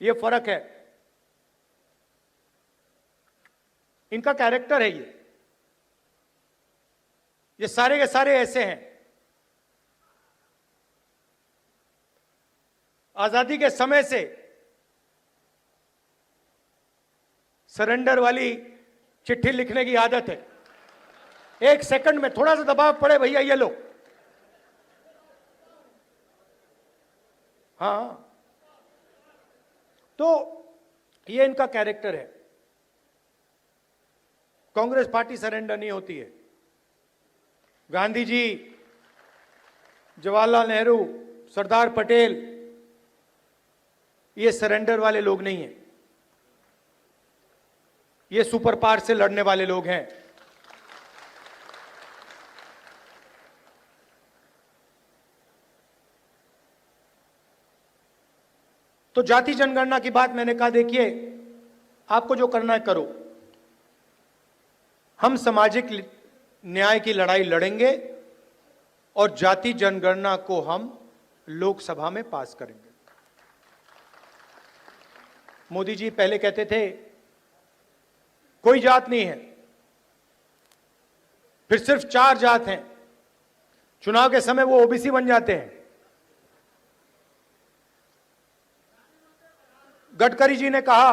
ये फर्क है, इनका कैरेक्टर है। ये सारे के सारे ऐसे हैं। आजादी के समय से सरेंडर वाली चिट्ठी लिखने की आदत है। 1 सेकंड में थोड़ा सा दबाव पड़े, भैया ये लो। हाँ, तो ये इनका कैरेक्टर है। कांग्रेस पार्टी सरेंडर नहीं होती है। गांधी जी, जवाहरलाल नेहरू, सरदार पटेल, ये सरेंडर वाले लोग नहीं हैं। ये सुपर पावर से लड़ने वाले लोग हैं। तो जाति जनगणना की बात मैंने कहा, देखिए आपको जो करना है करो। हम सामाजिक न्याय की लड़ाई लड़ेंगे और जाति जनगणना को हम लोकसभा में पास करेंगे। मोदी जी पहले कहते थे कोई जात नहीं है, फिर सिर्फ 4 जात हैं। चुनाव के समय वो ओबीसी बन जाते हैं। गडकरी जी ने कहा,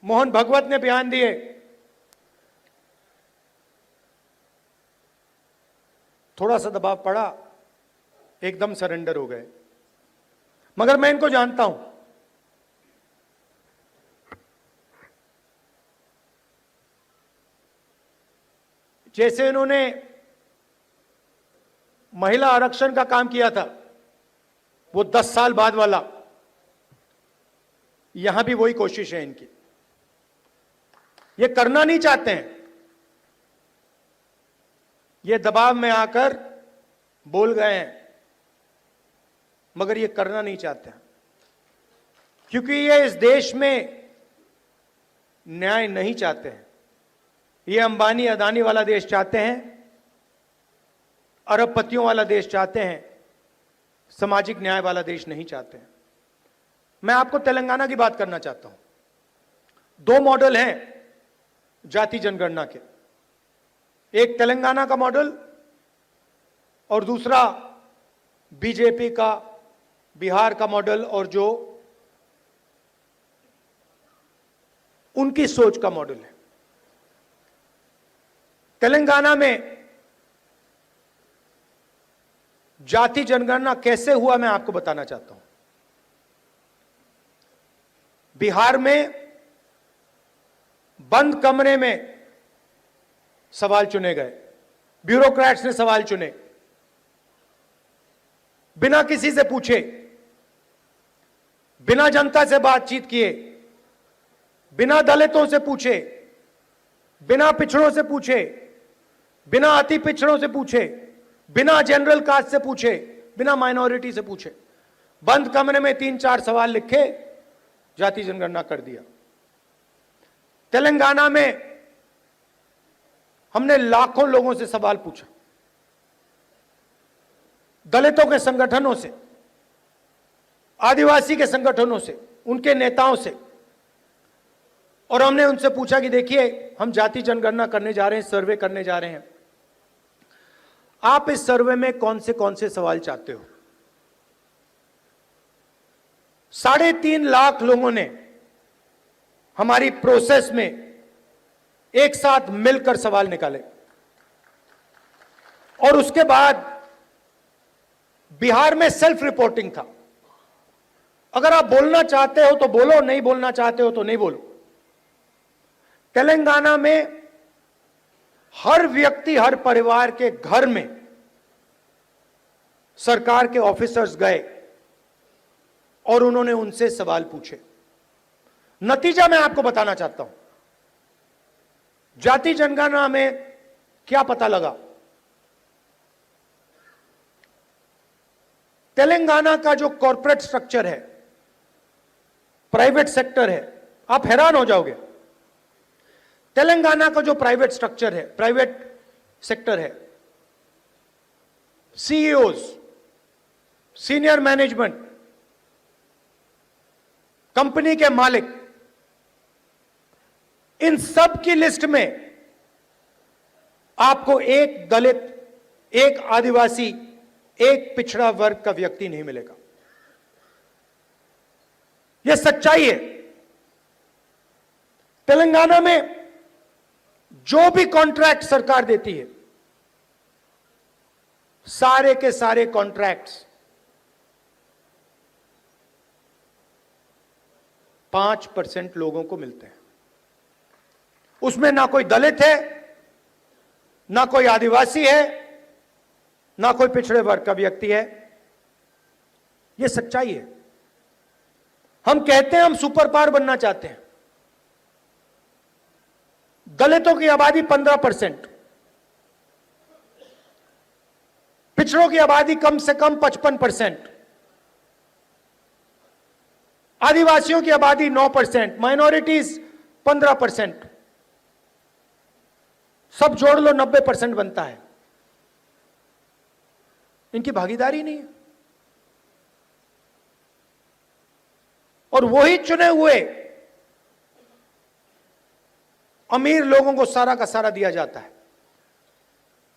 मोहन भगवत ने बयान दिए, थोड़ा सा दबाव पड़ा, एकदम सरेंडर हो गए। मगर मैं इनको जानता हूं। जैसे इन्होंने महिला आरक्षण का काम किया था, वो 10 साल बाद वाला, यहां भी वही कोशिश है इनकी। ये करना नहीं चाहते हैं। ये दबाव में आकर बोल गए हैं, मगर ये करना नहीं चाहते हैं, क्योंकि ये इस देश में न्याय नहीं चाहते हैं। ये अंबानी अदानी वाला देश चाहते हैं, अरबपतियों वाला देश चाहते हैं, सामाजिक न्याय वाला देश नहीं चाहते हैं। मैं आपको तेलंगाना की बात करना चाहता हूं। 2 मॉडल हैं जाति जनगणना के, एक तेलंगाना का मॉडल और दूसरा बीजेपी का बिहार का मॉडल, और जो उनकी सोच का मॉडल है। तेलंगाना में जाति जनगणना कैसे हुआ मैं आपको बताना चाहता हूं। बिहार में बंद कमरे में सवाल चुने गए, ब्यूरोक्रेट्स ने सवाल चुने, बिना किसी से पूछे, बिना जनता से बातचीत किए, बिना दलितों से पूछे, बिना पिछड़ों से पूछे, बिना अति पिछड़ों से पूछे, बिना जनरल कास्ट से पूछे, बिना माइनॉरिटी से पूछे, बंद कमरे में 3-4 सवाल लिखे, जाति जनगणना कर दिया। तेलंगाना में हमने लाखों लोगों से सवाल पूछा, दलितों के संगठनों से, आदिवासी के संगठनों से, उनके नेताओं से, और हमने उनसे पूछा कि देखिए हम जाति जनगणना करने जा रहे हैं, सर्वे करने जा रहे हैं, आप इस सर्वे में कौन से सवाल चाहते हो। 3.5 लाख लोगों ने हमारी प्रोसेस में एक साथ मिलकर सवाल निकाले, और उसके बाद बिहार में सेल्फ रिपोर्टिंग था। अगर आप बोलना चाहते हो तो बोलो, नहीं बोलना चाहते हो तो नहीं बोलो। तेलंगाना में हर व्यक्ति, हर परिवार के घर में सरकार के ऑफिसर्स गए और उन्होंने उनसे सवाल पूछे। नतीजा मैं आपको बताना चाहता हूं। जाति जनगणना में क्या पता लगा। तेलंगाना का जो कॉर्पोरेट स्ट्रक्चर है, प्राइवेट सेक्टर है, आप हैरान हो जाओगे। तेलंगाना का जो प्राइवेट स्ट्रक्चर है, प्राइवेट सेक्टर है, सीईओज, सीनियर मैनेजमेंट, कंपनी के मालिक, इन सब की लिस्ट में आपको एक दलित, एक आदिवासी, एक पिछड़ा वर्ग का व्यक्ति नहीं मिलेगा। यह सच्चाई है। तेलंगाना में जो भी कॉन्ट्रैक्ट सरकार देती है, सारे के सारे कॉन्ट्रैक्ट्स 5% लोगों को मिलते हैं। उसमें ना कोई दलित है, ना कोई आदिवासी है, ना कोई पिछड़े वर्ग का व्यक्ति है। यह सच्चाई है। हम कहते हैं हम सुपर पावर बनना चाहते हैं। दलितों की आबादी 15%, पिछड़ों की आबादी कम से कम 55%, आदिवासियों की आबादी 9%, माइनॉरिटीज 15%, सब जोड़ लो 90% बनता है। इनकी भागीदारी नहीं है। और वही चुने हुए अमीर लोगों को सारा का सारा दिया जाता है।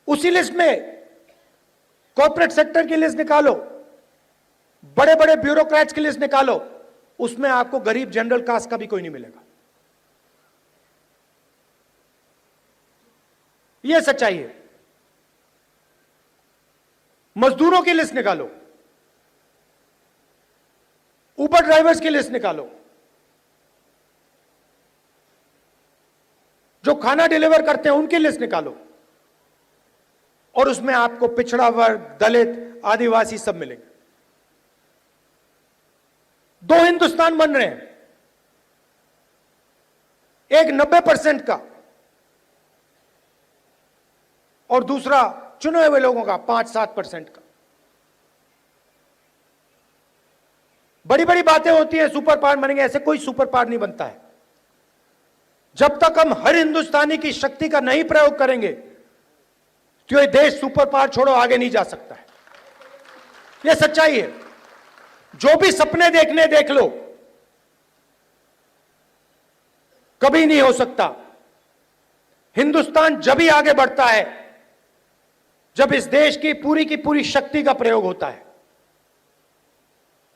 उसी लिस्ट में कॉर्पोरेट सेक्टर की लिस्ट निकालो, बड़े बड़े ब्यूरोक्रेट्स की लिस्ट निकालो, उसमें आपको गरीब जनरल कास्ट का भी कोई नहीं मिलेगा। यह सच्चाई है। मजदूरों की लिस्ट निकालो, उबर ड्राइवर्स की लिस्ट निकालो, जो खाना डिलीवर करते हैं उनकी लिस्ट निकालो, और उसमें आपको पिछड़ा वर्ग, दलित, आदिवासी सब मिलेंगे। दो हिंदुस्तान बन रहे हैं, एक 90% का और दूसरा चुने हुए लोगों का 5-7% का। बड़ी बड़ी बातें होती हैं सुपर पावर बनेंगे, ऐसे कोई सुपर पावर नहीं बनता है। जब तक हम हर हिंदुस्तानी की शक्ति का नहीं प्रयोग करेंगे तो ये देश सुपर पावर छोड़ो आगे नहीं जा सकता है। यह सच्चाई है। जो भी सपने देखने देख लो, कभी नहीं हो सकता। हिंदुस्तान जब ही आगे बढ़ता है जब इस देश की पूरी शक्ति का प्रयोग होता है,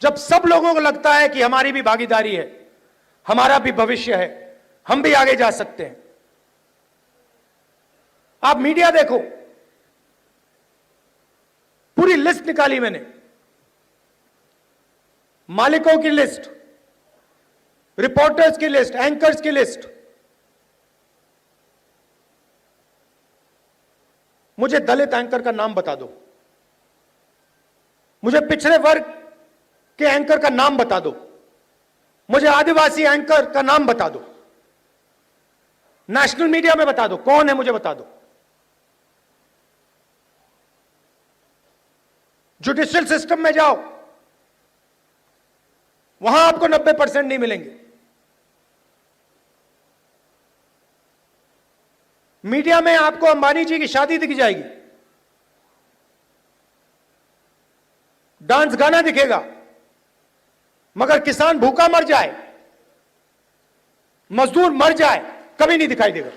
जब सब लोगों को लगता है कि हमारी भी भागीदारी है, हमारा भी भविष्य है, हम भी आगे जा सकते हैं। आप मीडिया देखो, पूरी लिस्ट निकाली मैंने, मालिकों की लिस्ट, रिपोर्टर्स की लिस्ट, एंकर्स की लिस्ट। मुझे दलित एंकर का नाम बता दो, मुझे पिछड़े वर्ग के एंकर का नाम बता दो, मुझे आदिवासी एंकर का नाम बता दो, नेशनल मीडिया में बता दो कौन है, मुझे बता दो। जुडिशियल सिस्टम में जाओ, वहां आपको 90% नहीं मिलेंगे। मीडिया में आपको अंबानी जी की शादी दिख जाएगी, डांस गाना दिखेगा, मगर किसान भूखा मर जाए, मजदूर मर जाए, कभी नहीं दिखाई देगा।